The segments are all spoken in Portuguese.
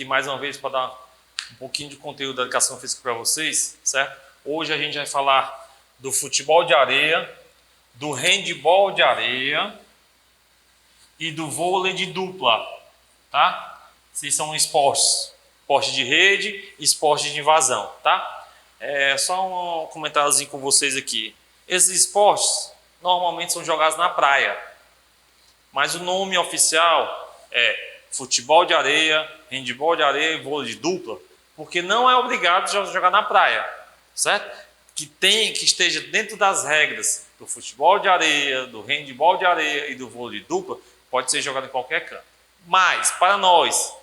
mais uma vez para dar um pouquinho de conteúdo da educação física para vocês, certo? Hoje a gente vai falar do futebol de areia, do handball de areia e do vôlei de dupla, tá? Esses são esportes, esporte de rede e esporte de invasão, tá? Só um comentáriozinho com vocês aqui. Esses esportes normalmente são jogados na praia, mas o nome oficial é futebol de areia, handball de areia e vôlei de dupla, porque não é obrigado a jogar na praia, certo? Que esteja dentro das regras do futebol de areia, do handball de areia e do vôlei de dupla, pode ser jogado em qualquer canto. Mas, para nós,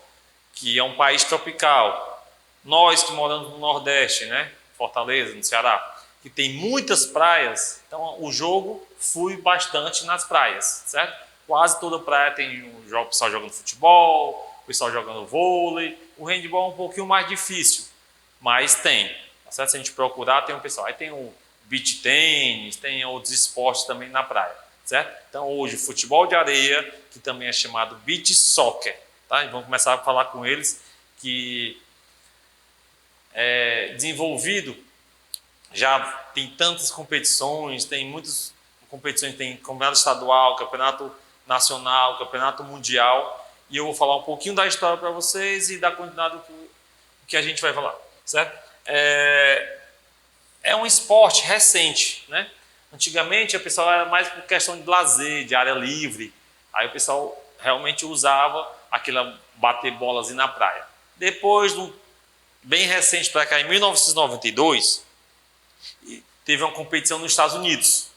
que é um país tropical, nós que moramos no Nordeste, né? Fortaleza, no Ceará, que tem muitas praias, então o jogo flui bastante nas praias, certo? Quase toda praia tem o pessoal jogando futebol, o pessoal jogando vôlei. O handball é um pouquinho mais difícil, mas tem. Tá certo? Se a gente procurar, tem um pessoal. Aí tem o beach tênis, tem outros esportes também na praia, certo? Então hoje, futebol de areia, que também é chamado beach soccer, tá? E vamos começar a falar com eles, que é desenvolvido, já tem tantas competições, tem muitas competições, tem campeonato estadual, campeonato nacional, campeonato mundial, e eu vou falar um pouquinho da história para vocês e dar continuidade do que a gente vai falar, certo? É um esporte recente, né? Antigamente, o pessoal era mais por questão de lazer, de área livre, aí o pessoal realmente usava aquela bater bolas na praia. Depois, bem recente para cá, em 1992, teve uma competição nos Estados Unidos.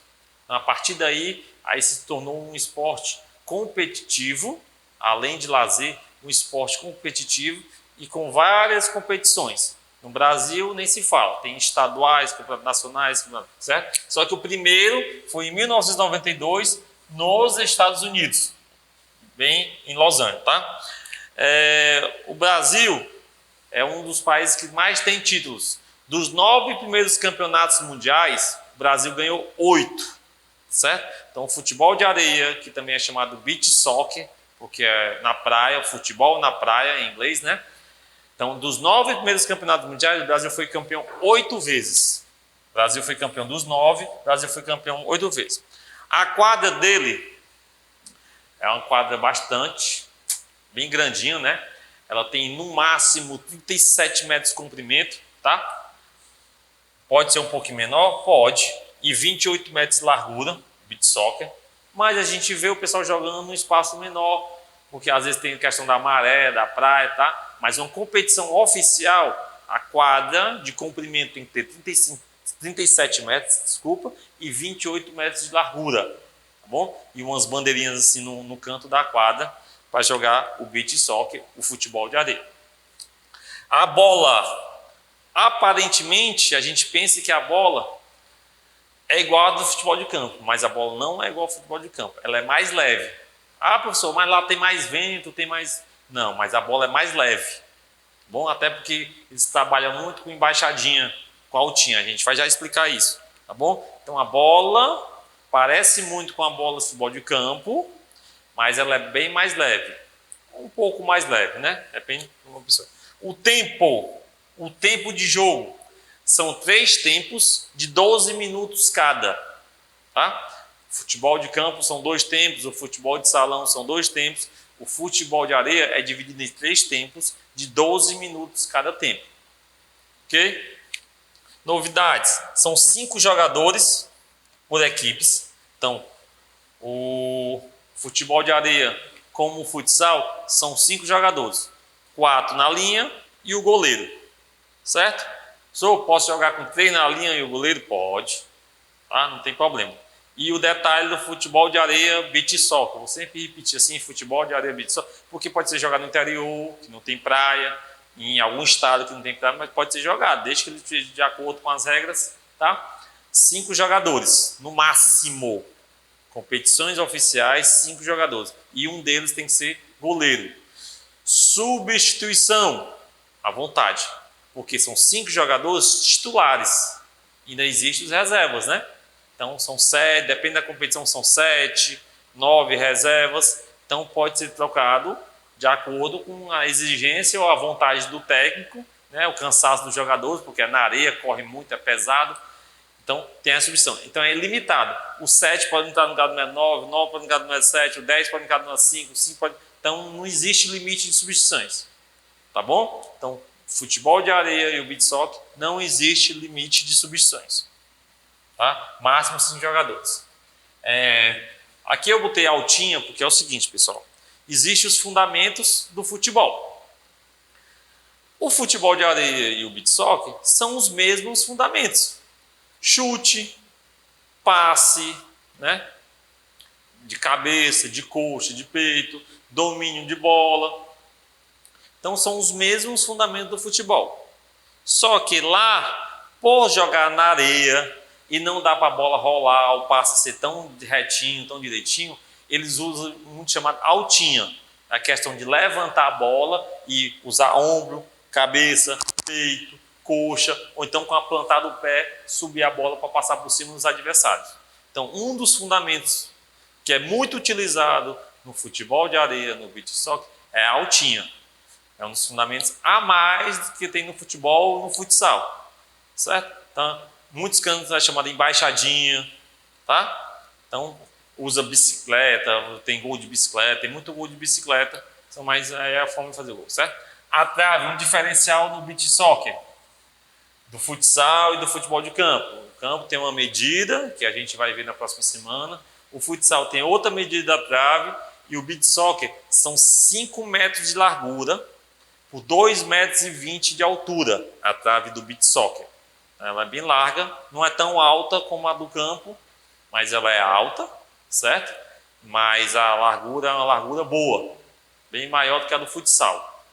A partir daí, aí se tornou um esporte competitivo, além de lazer, um esporte competitivo e com várias competições. No Brasil nem se fala, tem estaduais, campeonatos nacionais, certo? Só que o primeiro foi em 1992 nos Estados Unidos, bem em Los Angeles, tá? O Brasil é um dos países que mais tem títulos. Dos 9 primeiros campeonatos mundiais, o Brasil ganhou 8. Certo? Então, o futebol de areia, que também é chamado beach soccer, porque é na praia, futebol na praia em inglês, né? Então, dos 9 primeiros campeonatos mundiais, o Brasil foi campeão 8 vezes. O Brasil foi campeão dos 9, o Brasil foi campeão 8 vezes. A quadra dele é uma quadra bem grandinha, né? Ela tem no máximo 37 metros de comprimento, tá? Pode ser um pouquinho menor? Pode. E 28 metros de largura, beach soccer. Mas a gente vê o pessoal jogando num espaço menor, porque às vezes tem a questão da maré, da praia, tá? Mas uma competição oficial, a quadra de comprimento tem que ter 37 metros, desculpa, e 28 metros de largura, tá bom? E umas bandeirinhas assim no canto da quadra para jogar o beach soccer, o futebol de areia. A bola, aparentemente, a gente pensa que a bola é igual a do futebol de campo, mas a bola não é igual ao futebol de campo. Ela é mais leve. Ah, professor, mas lá tem mais vento, tem mais... Não, mas a bola é mais leve. Bom, até porque eles trabalham muito com embaixadinha, com altinha. A gente vai já explicar isso, tá bom? Então a bola parece muito com a bola do futebol de campo, mas ela é bem mais leve. Um pouco mais leve, né? Depende de uma pessoa. O tempo de jogo são 3 tempos de 12 minutos cada, tá? Futebol de campo são 2 tempos, o futebol de salão são 2 tempos, o futebol de areia é dividido em 3 tempos de 12 minutos cada tempo. Ok? Novidades, são 5 jogadores por equipes. Então, o futebol de areia, como o futsal, são 5 jogadores. 4 na linha e o goleiro. Certo? Posso jogar com 3 na linha e o goleiro? Pode. Tá? Não tem problema. E o detalhe do futebol de areia, beach soccer. Eu vou sempre repetir assim, futebol de areia, beach soccer, porque pode ser jogado no interior, que não tem praia, em algum estado que não tem praia, mas pode ser jogado, desde que ele esteja de acordo com as regras, tá? 5 jogadores, no máximo. Competições oficiais, 5 jogadores. E um deles tem que ser goleiro. Substituição, à vontade. Porque são 5 jogadores titulares. Ainda existem os reservas, né? Então são 7, depende da competição, são 7, 9 reservas. Então pode ser trocado de acordo com a exigência ou a vontade do técnico, né, o cansaço dos jogadores, porque é na areia, corre muito, é pesado. Então, tem a substituição. Então, é limitado. O 7 pode entrar no lugar do número 9, o 9 pode entrar no lugar do número 7, o 10 pode entrar no número 5, o 5 pode... Então, não existe limite de substituições. Tá bom? Então, futebol de areia e o beach soccer não existe limite de substituições. Tá? Máximo 5 jogadores. Aqui eu botei altinha porque é o seguinte, pessoal. Existem os fundamentos do futebol. O futebol de areia e o beach soccer são os mesmos fundamentos. Chute, passe, né? De cabeça, de coxa, de peito, domínio de bola. Então são os mesmos fundamentos do futebol. Só que lá, por jogar na areia e não dá para a bola rolar, o passe ser tão retinho, tão direitinho, eles usam muito chamado altinha. A questão de levantar a bola e usar ombro, cabeça, peito, coxa, ou então com a plantada do pé, subir a bola para passar por cima dos adversários. Então, um dos fundamentos que é muito utilizado no futebol de areia, no beach soccer, é a altinha. É um dos fundamentos a mais do que tem no futebol ou no futsal. Certo? Então, muitos cantos é chamado embaixadinha. Tá? Então, usa bicicleta, tem gol de bicicleta, tem muito gol de bicicleta, mas é a forma de fazer gol, certo? A trave, um diferencial no beach soccer, do futsal e do futebol de campo. O campo tem uma medida, que a gente vai ver na próxima semana. O futsal tem outra medida da trave e o beach soccer são 5 metros de largura por 2,20 metros de altura, a trave do beach soccer. Ela é bem larga, não é tão alta como a do campo, mas ela é alta, certo? Mas a largura é uma largura boa, bem maior do que a do futsal.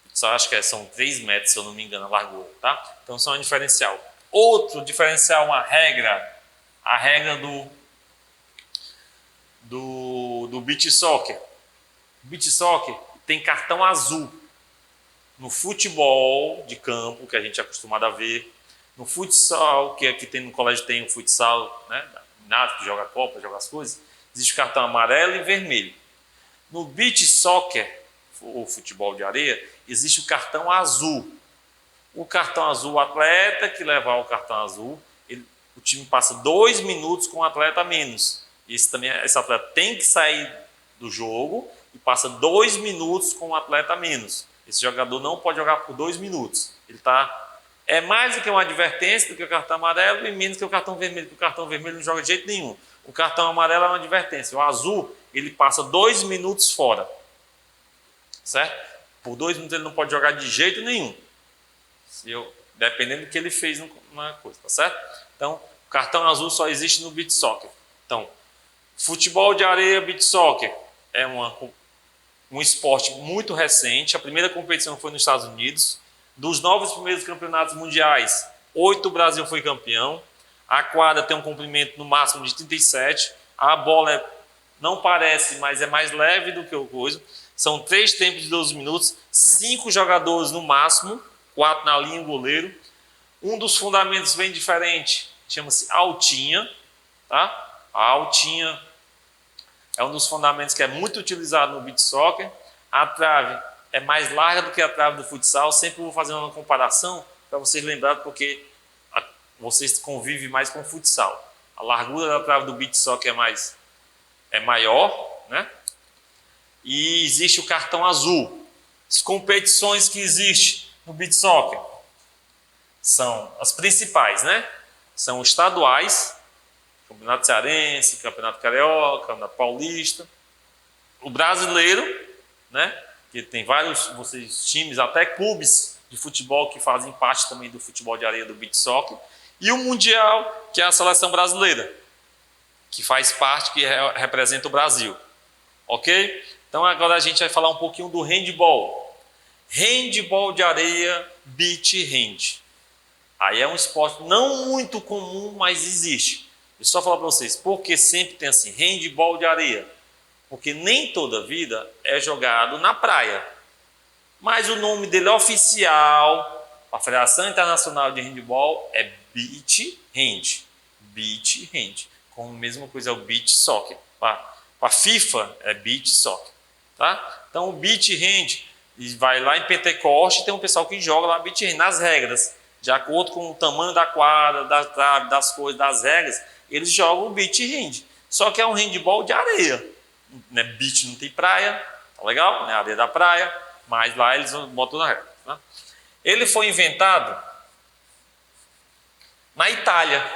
O futsal acho que são 3 metros, se eu não me engano, a largura, tá? Então, são um diferencial. Outro diferencial, uma regra, a regra do beach soccer. O beach soccer tem cartão azul. No futebol de campo, que a gente é acostumado a ver, no futsal, que aqui tem no colégio tem o futsal, né, que joga a copa, joga as coisas, existe o cartão amarelo e vermelho. No beach soccer, o futebol de areia, existe o cartão azul. O cartão azul, o atleta que levar o cartão azul, o time passa 2 minutos com o atleta a menos. Esse atleta tem que sair do jogo e passa 2 minutos com o atleta a menos. Esse jogador não pode jogar por 2 minutos. É mais do que uma advertência do que o cartão amarelo e menos que o cartão vermelho, porque o cartão vermelho não joga de jeito nenhum. O cartão amarelo é uma advertência. O azul, ele passa 2 minutos fora. Certo? Por 2 minutos ele não pode jogar de jeito nenhum. Dependendo do que ele fez na coisa, tá certo? Então, o cartão azul só existe no beach soccer. Então, futebol de areia, beach soccer é um esporte muito recente. A primeira competição foi nos Estados Unidos. Dos 9 primeiros campeonatos mundiais, 8 o Brasil foi campeão. A quadra tem um comprimento no máximo de 37. A bola não parece, mas é mais leve do que o coisa. São 3 tempos de 12 minutos, 5 jogadores no máximo, 4 na linha, o goleiro. Um dos fundamentos bem diferente, chama-se altinha. Tá? A altinha é um dos fundamentos que é muito utilizado no beach soccer. A trave é mais larga do que a trave do futsal. Sempre vou fazer uma comparação para vocês lembrarem, porque vocês convivem mais com o futsal. A largura da trave do beach soccer é maior, né? E existe o cartão azul. As competições que existem no beach soccer são as principais, né? São estaduais, Campeonato Cearense, Campeonato Carioca, Campeonato Paulista. O brasileiro, né? Que tem vários times, até clubes de futebol que fazem parte também do futebol de areia do beach soccer. E o Mundial, que é a seleção brasileira, que faz parte, que representa o Brasil. Ok? Então agora a gente vai falar um pouquinho do handball. Handball de areia, beach hand. Aí é um esporte não muito comum, mas existe. Eu só falar para vocês, porque sempre tem assim, handball de areia. Porque nem toda vida é jogado na praia. Mas o nome dele oficial, a Federação Internacional de Handball, é beach hand. Beach hand. Como a mesma coisa é o beach soccer. Para a FIFA é beach soccer. Tá? Então o beach hand, e vai lá em Pentecoste, tem um pessoal que joga lá beach hand, nas regras, de acordo com o tamanho da quadra, da trave, das coisas, das regras, eles jogam o beach hand. Só que é um handball de areia, né? Beach não tem praia, tá legal? Né? Areia da praia, mas lá eles botam na regra. Tá? Ele foi inventado na Itália,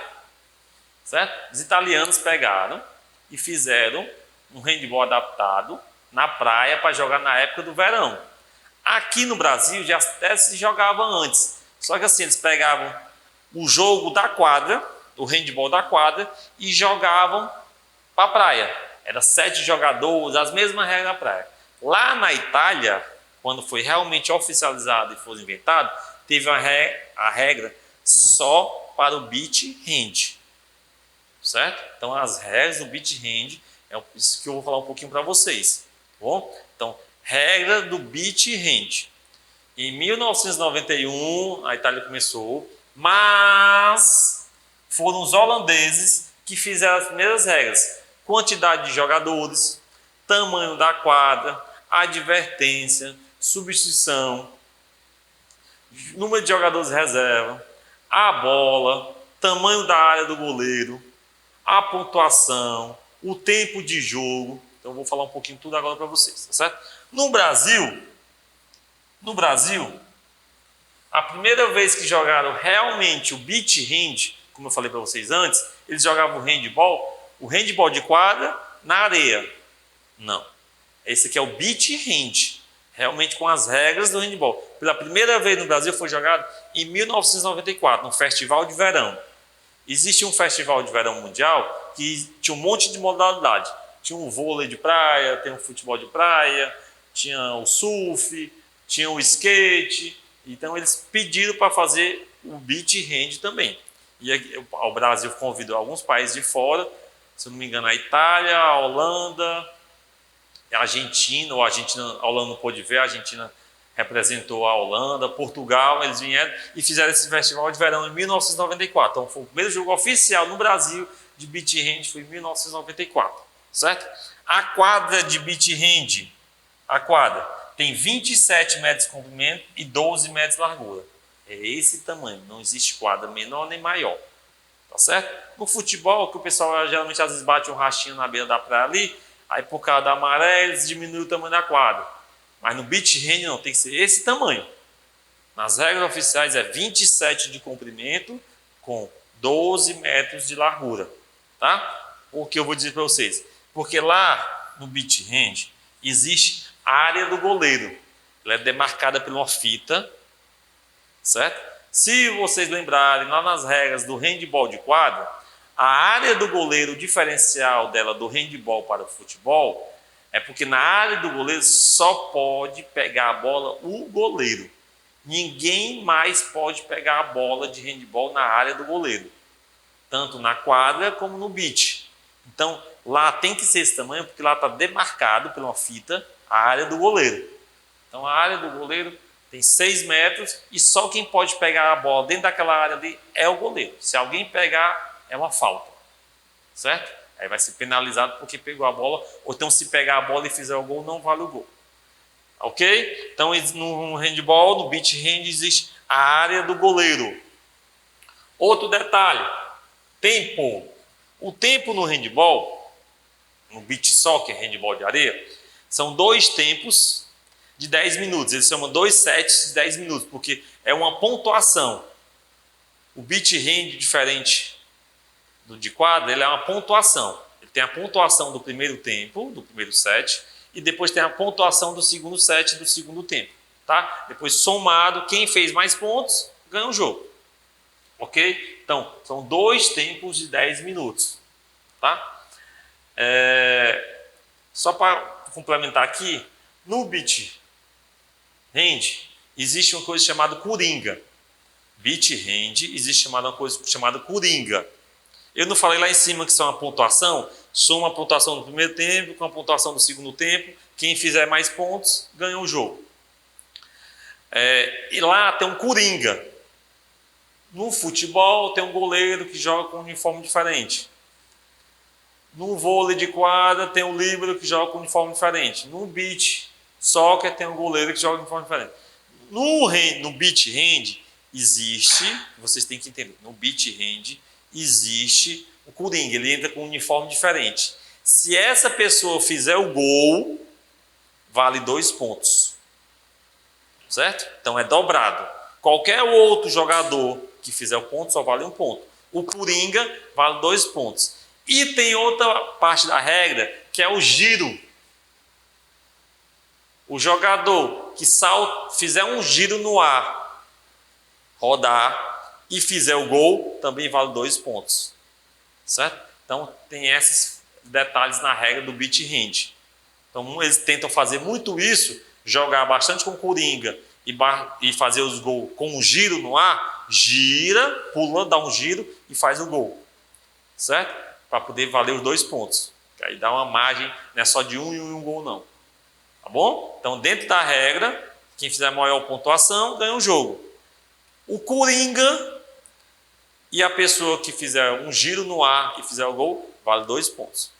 certo? Os italianos pegaram e fizeram um handball adaptado na praia para jogar na época do verão. Aqui no Brasil já até se jogava antes, só que assim, eles pegavam o jogo da quadra, o handball da quadra, e jogavam para a praia. Era 7 jogadores, as mesmas regras da praia. Lá na Itália, quando foi realmente oficializado e foi inventado, teve a regra só para o beach hand, certo? Então as regras do beach hand é isso que eu vou falar um pouquinho para vocês, tá bom? Então, regra do beach hand. Em 1991 a Itália começou, mas foram os holandeses que fizeram as primeiras regras: quantidade de jogadores, tamanho da quadra, advertência, substituição, número de jogadores reserva, a bola, tamanho da área do goleiro, a pontuação, o tempo de jogo. Então eu vou falar um pouquinho tudo agora para vocês, tá certo? No Brasil, a primeira vez que jogaram realmente o beach hand, como eu falei para vocês antes, eles jogavam o handball de quadra na areia. Não. Esse aqui é o beach hand, realmente com as regras do handball. Pela primeira vez no Brasil foi jogado em 1994, no Festival de Verão. Existe um Festival de Verão Mundial que tinha um monte de modalidade. Tinha um vôlei de praia, tem um futebol de praia, tinha o surf, tinha o skate. Então eles pediram para fazer o beach hand também. E o Brasil convidou alguns países de fora, se eu não me engano a Itália, a Holanda, a Argentina, a Holanda não pôde ver, a Argentina representou a Holanda, Portugal, eles vieram e fizeram esse festival de verão em 1994. Então foi o primeiro jogo oficial no Brasil de beach hand, foi em 1994, certo? A quadra de beach hand, a quadra tem 27 metros de comprimento e 12 metros de largura. É esse tamanho, não existe quadra menor nem maior, tá certo? No futebol, que o pessoal geralmente às vezes bate um rastinho na beira da praia ali, aí por causa da maré eles diminuem o tamanho da quadra. Mas no beach hand não, tem que ser esse tamanho. Nas regras oficiais é 27 de comprimento com 12 metros de largura, tá? O que eu vou dizer para vocês? Porque lá no beach hand existe a área do goleiro. Ela é demarcada por uma fita, certo? Se vocês lembrarem, lá nas regras do handball de quadra, a área do goleiro, o diferencial dela do handball para o futebol, é porque na área do goleiro só pode pegar a bola o goleiro. Ninguém mais pode pegar a bola de handball na área do goleiro, tanto na quadra como no beach. Então, lá tem que ser esse tamanho, porque lá está demarcado por uma fita a área do goleiro. Então, a área do goleiro tem 6 metros e só quem pode pegar a bola dentro daquela área ali é o goleiro. Se alguém pegar, é uma falta, certo? Aí vai ser penalizado porque pegou a bola, ou então se pegar a bola e fizer o gol, não vale o gol. Ok? Então, no handball, no beach hand, existe a área do goleiro. Outro detalhe, tempo. O tempo no handball, no beach soccer, handball de areia, são 2 tempos de 10 minutos. Eles chamam 2 sets de 10 minutos, porque é uma pontuação. O beach hand, diferente do de quadra, ele é uma pontuação. Ele tem a pontuação do primeiro tempo, do primeiro set, e depois tem a pontuação do segundo set do segundo tempo. Tá? Depois, somado, quem fez mais pontos, ganha o jogo. Ok? Então, são 2 tempos de 10 minutos. Tá? Só para complementar aqui, no beach hand, existe uma coisa chamada coringa. Beach hand, existe uma coisa chamada coringa. Eu não falei lá em cima que são a pontuação? Soma a pontuação do primeiro tempo com a pontuação do segundo tempo. Quem fizer mais pontos, ganha o jogo. E lá tem um coringa. No futebol tem um goleiro que joga com um uniforme diferente. No vôlei de quadra tem um líbero que joga com um uniforme diferente. No beach Soccer tem um goleiro que joga de forma diferente. No beach hand existe, vocês têm que entender, no beach hand existe o coringa, ele entra com um uniforme diferente. Se essa pessoa fizer o gol, vale 2 pontos. Certo? Então é dobrado. Qualquer outro jogador que fizer o ponto só vale 1 ponto. O coringa vale 2 pontos. E tem outra parte da regra que é o giro. O jogador que fizer um giro no ar, rodar e fizer o gol, também vale 2 pontos. Certo? Então tem esses detalhes na regra do beach hand. Então eles tentam fazer muito isso, jogar bastante com coringa e fazer os gols com um giro no ar, gira, pula, dá um giro e faz o gol. Certo? Para poder valer os 2 pontos. Que aí dá uma margem, não é só de um e um gol não. Tá bom? Então dentro da regra, quem fizer maior pontuação ganha o jogo. O coringa e a pessoa que fizer um giro no ar e fizer o gol, vale 2 pontos.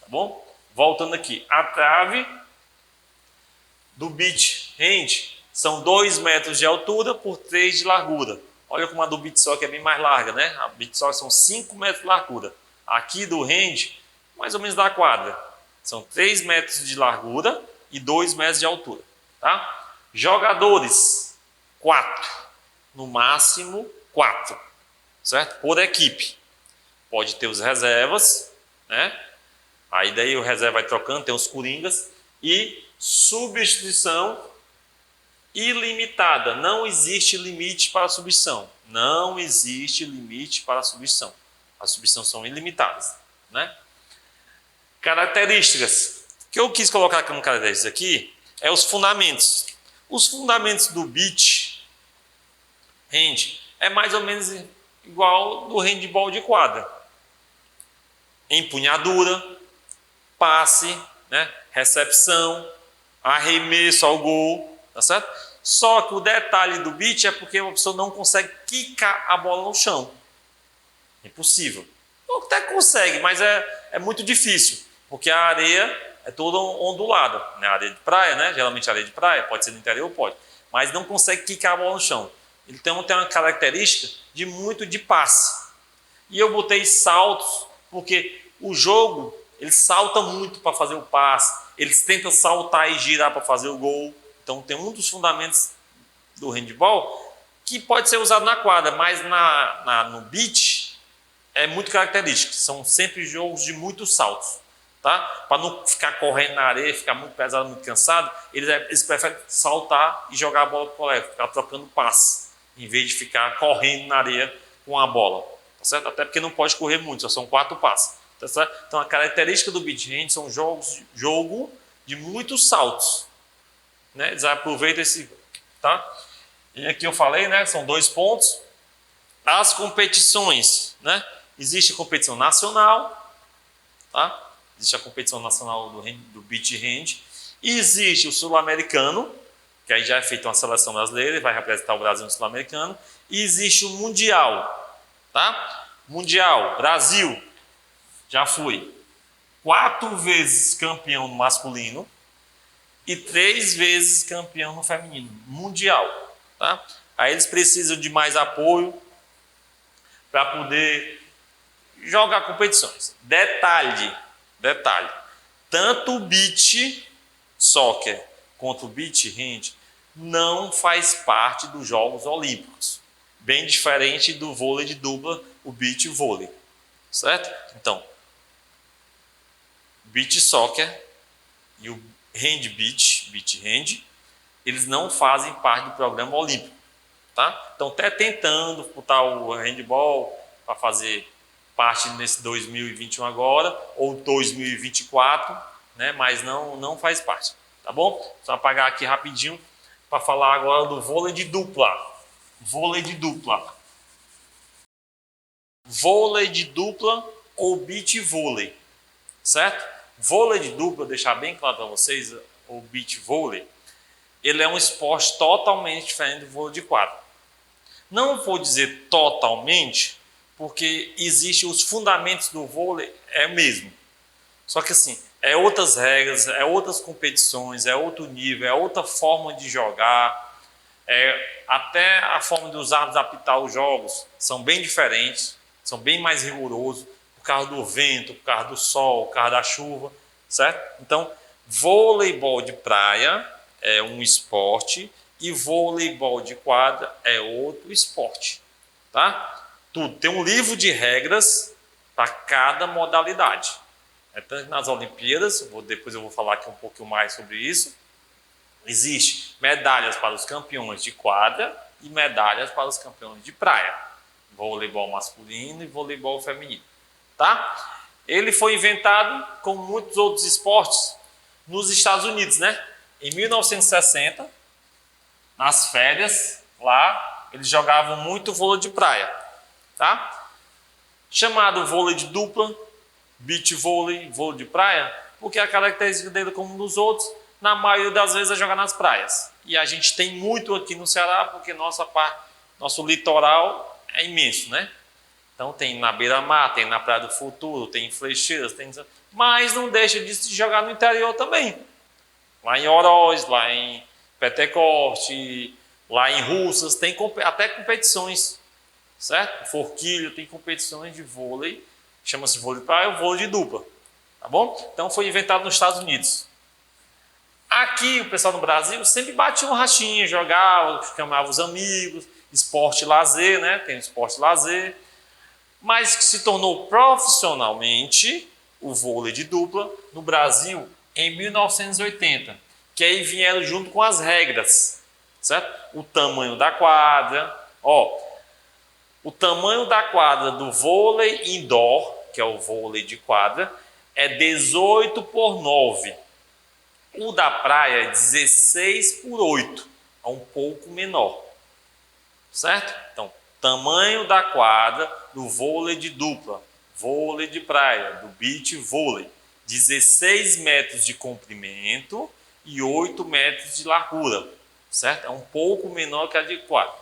Tá bom? Voltando aqui, a trave do beach hand são 2 metros de altura por 3 de largura. Olha como a do beach soccer é bem mais larga, né? A beach soccer são 5 metros de largura. Aqui do hand, mais ou menos da quadra. São 3 metros de largura e 2 metros de altura. Tá? Jogadores, 4. No máximo, 4. Certo? Por equipe. Pode ter os reservas, né? Aí daí o reserva vai trocando, tem os coringas. E substituição ilimitada. Não existe limite para a substituição. Não existe limite para a substituição. As substituições são ilimitadas. Né? Características. O que eu quis colocar como características aqui é os fundamentos. Os fundamentos do beach hand é mais ou menos igual do handball de quadra. Empunhadura, passe, né? Recepção, arremesso ao gol, tá certo? Só que o detalhe do beach é porque a pessoa não consegue quicar a bola no chão. Impossível. Até consegue, mas é muito difícil, porque a areia é toda ondulada, né? Areia de praia, né? Geralmente areia de praia, pode ser no interior, pode, mas não consegue quicar a bola no chão. Então tem uma característica de passe. E eu botei saltos, porque o jogo, ele salta muito para fazer o passe, eles tentam saltar e girar para fazer o gol. Então tem um dos fundamentos do handball que pode ser usado na quadra, mas no beach é muito característico. São sempre jogos de muitos saltos. Tá? Para não ficar correndo na areia, ficar muito pesado, muito cansado, eles preferem saltar e jogar a bola para o colega, ficar trocando passe, em vez de ficar correndo na areia com a bola. Tá certo? Até porque não pode correr muito, só são 4 passes. Tá certo? Então a característica do beach hand são jogo de muitos saltos. Né? Eles aproveitam esse. Tá? E aqui eu falei, né? São 2 pontos. As competições, né? Existe a competição nacional, tá? Existe a competição nacional do beach hand. E existe o sul-americano, que aí já é feita uma seleção brasileira, vai representar o Brasil no sul-americano. E existe o mundial, tá? Mundial, Brasil, já fui 4 vezes campeão no masculino e 3 vezes campeão no feminino, mundial, tá? Aí eles precisam de mais apoio para poder jogar competições. Detalhe, tanto o beach soccer quanto o beach hand não faz parte dos Jogos Olímpicos. Bem diferente do vôlei de dupla, o beach vôlei. Certo? Então, beach soccer e o beach hand, eles não fazem parte do programa olímpico. Tá? Então, até tentando botar o handball para fazer parte nesse 2021 agora, ou 2024, né? Mas não faz parte. Tá bom? Só apagar aqui rapidinho para falar agora do vôlei de dupla. Vôlei de dupla. Vôlei de dupla ou beach vôlei. Certo? Vôlei de dupla, deixar bem claro para vocês, o beach vôlei, ele é um esporte totalmente diferente do vôlei de quadra. Não vou dizer totalmente, porque existem os fundamentos do vôlei, é o mesmo. Só que assim, É outras regras, é outras competições, é outro nível, é outra forma de jogar. Até a forma de os árbitros apitar os jogos são bem diferentes, são bem mais rigorosos, por causa do vento, por causa do sol, por causa da chuva, certo? Então, voleibol de praia é um esporte e voleibol de quadra é outro esporte, tá? Tudo tem um livro de regras para cada modalidade. Tanto nas Olimpíadas, depois eu vou falar aqui um pouquinho mais sobre isso. Existe medalhas para os campeões de quadra e medalhas para os campeões de praia. Voleibol masculino e voleibol feminino. Tá? Ele foi inventado, como muitos outros esportes, nos Estados Unidos, né? Em 1960, nas férias, lá, eles jogavam muito vôlei de praia. Tá? Chamado vôlei de dupla, beach vôlei, vôlei de praia, porque a característica dele, como nos outros, na maioria das vezes é jogar nas praias. E a gente tem muito aqui no Ceará, porque nosso litoral é imenso, né? Então tem na beira-mar, tem na Praia do Futuro, tem em Flecheiras, mas não deixa de se jogar no interior também. Lá em Oroz, lá em Petecorte, lá em Russas, tem até competições, certo? Forquilho tem competições de vôlei, chama-se vôlei de praia ou vôlei de dupla, tá bom? Então foi inventado nos Estados Unidos. Aqui o pessoal no Brasil sempre batia um rachinho, jogava, chamava os amigos, esporte lazer, né? Tem o esporte lazer, mas que se tornou profissionalmente o vôlei de dupla no Brasil em 1980, que aí vieram junto com as regras, certo? O tamanho da quadra, o tamanho da quadra do vôlei indoor, que é o vôlei de quadra, é 18 por 9. O da praia é 16 por 8, é um pouco menor, certo? Então, tamanho da quadra do vôlei de dupla, vôlei de praia, do beach vôlei, 16 metros de comprimento e 8 metros de largura, certo? É um pouco menor que a de quadra,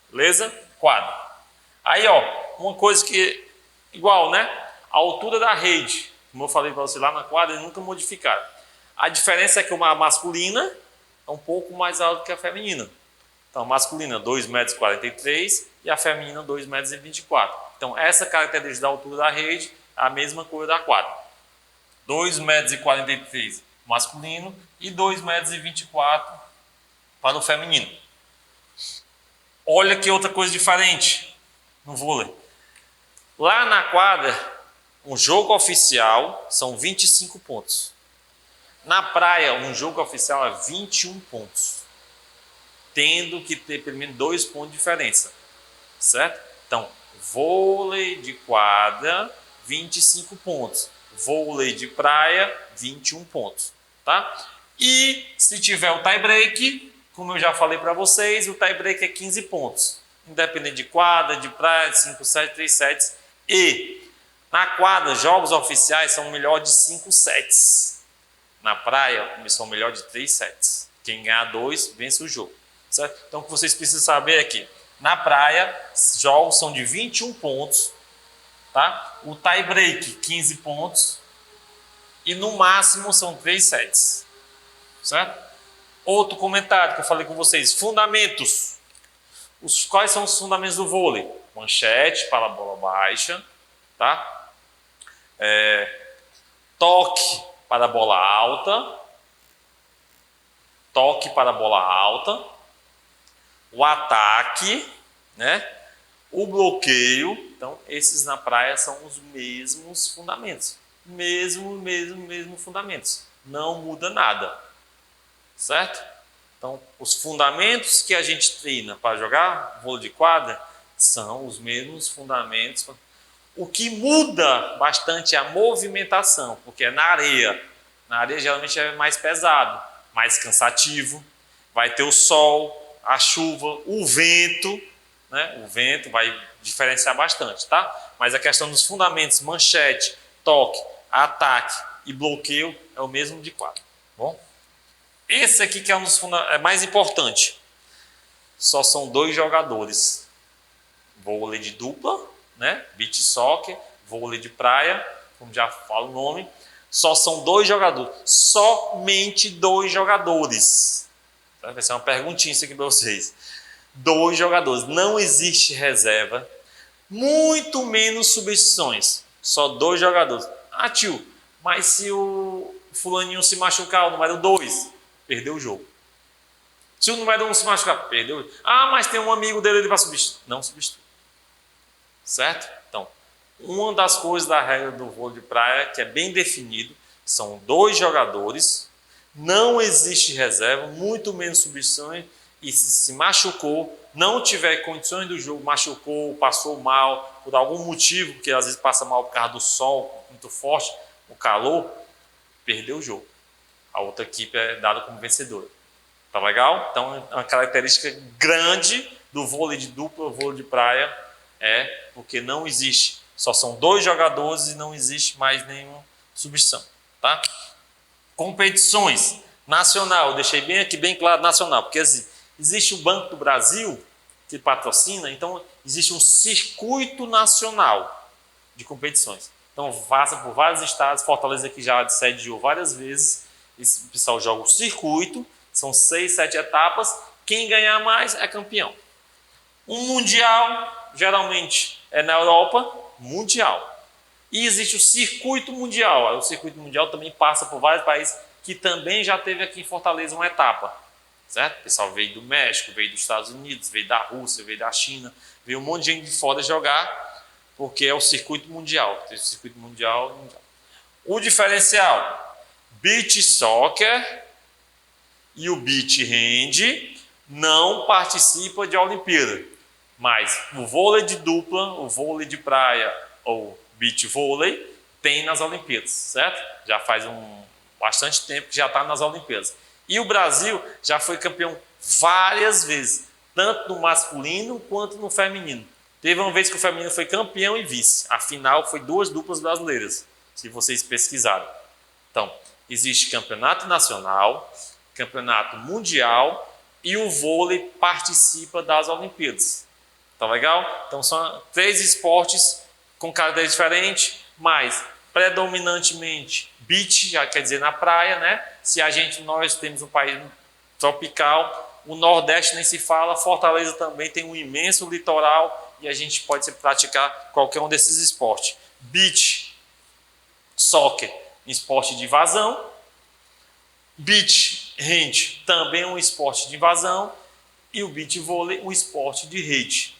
beleza? Quadra. Aí, uma coisa que, igual, né? A altura da rede, como eu falei para você lá na quadra, eles nunca modificaram. A diferença é que uma masculina é um pouco mais alta que a feminina. Então, a masculina 2,43 m e a feminina 2,24 m. Então, essa característica da altura da rede é a mesma coisa da quadra. 2,43 m masculino e 2,24 m para o feminino. Olha que outra coisa diferente no vôlei. Lá na quadra, um jogo oficial são 25 pontos. Na praia, um jogo oficial é 21 pontos, tendo que ter pelo menos 2 pontos de diferença, certo? Então, vôlei de quadra, 25 pontos. Vôlei de praia, 21 pontos, tá? E se tiver o tie break, como eu já falei para vocês, o tie break é 15 pontos. Independente de quadra, de praia, 5 sets, 3 sets. E na quadra, jogos oficiais são melhor de 5 sets. Na praia, são melhor de 3 sets. Quem ganhar 2, vence o jogo. Certo? Então, o que vocês precisam saber é que na praia, jogos são de 21 pontos. Tá? O tie break, 15 pontos. E no máximo são 3 sets. Certo? Outro comentário que eu falei com vocês. Fundamentos. Quais são os fundamentos do vôlei? Manchete para a bola baixa. Tá? Toque para a bola alta. Toque para a bola alta. O ataque, né? O bloqueio. Então, esses na praia são os mesmos fundamentos. Mesmo fundamentos. Não muda nada. Certo? Então, os fundamentos que a gente treina para jogar vôlei de quadra são os mesmos fundamentos. O que muda bastante é a movimentação, porque é na areia. Na areia geralmente é mais pesado, mais cansativo. Vai ter o sol, a chuva, o vento, né? O vento vai diferenciar bastante, tá? Mas a questão dos fundamentos, manchete, toque, ataque e bloqueio é o mesmo de quadra. Bom? Esse aqui que é um dos é mais importante. Só são 2 jogadores. Vôlei de dupla, né? Beach soccer, vôlei de praia, como já fala o nome. Só são 2 jogadores. Somente 2 jogadores. Vai ser uma perguntinha isso aqui para vocês. 2 jogadores. Não existe reserva. Muito menos substituições. Só 2 jogadores. Ah, tio, mas se o fulaninho se machucar, o número 2, perdeu o jogo. Se o número 1 se machucar, perdeu o jogo. Ah, mas tem um amigo dele para substituir. Não substitui. Certo? Então, uma das coisas da regra do vôlei de praia que é bem definido, são 2 jogadores, não existe reserva, muito menos substituições, e se machucou, não tiver condições do jogo, machucou, passou mal, por algum motivo, porque às vezes passa mal por causa do sol muito forte, o calor, perdeu o jogo. A outra equipe é dada como vencedora. Tá legal? Então, uma característica grande do vôlei de dupla, vôlei de praia, é porque não existe. Só são 2 jogadores e não existe mais nenhuma substituição. Tá? Competições. Nacional. Deixei bem aqui, bem claro, nacional. Porque existe o Banco do Brasil, que patrocina, então existe um circuito nacional de competições. Então, passa por vários estados. Fortaleza aqui já sediou várias vezes. Esse pessoal joga o circuito. São 6, 7 etapas. Quem ganhar mais é campeão. Um mundial, geralmente é na Europa, mundial. E existe o circuito mundial. O circuito mundial também passa por vários países, que também já teve aqui em Fortaleza uma etapa. Certo? O pessoal veio do México, veio dos Estados Unidos, veio da Rússia, veio da China, veio um monte de gente de fora jogar, porque é o circuito mundial. Tem o circuito mundial. O diferencial, beach soccer e o beach hand não participa de Olimpíada, mas o vôlei de dupla, o vôlei de praia ou beach vôlei tem nas Olimpíadas, certo? Já faz bastante tempo que já está nas Olimpíadas. E o Brasil já foi campeão várias vezes, tanto no masculino quanto no feminino. Teve uma vez que o feminino foi campeão e vice. Afinal, foi 2 duplas brasileiras, se vocês pesquisarem. Então, existe campeonato nacional, campeonato mundial e o vôlei participa das Olimpíadas. Tá legal? Então são 3 esportes com características diferentes, mas predominantemente beach, já quer dizer na praia, né? Se nós temos um país tropical, o Nordeste nem se fala, Fortaleza também tem um imenso litoral e a gente pode praticar qualquer um desses esportes. Beach soccer, esporte de invasão. Beach hand também é um esporte de invasão e o beach vôlei um esporte de rede.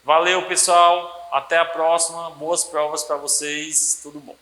Valeu, pessoal, até a próxima, boas provas para vocês, tudo bom.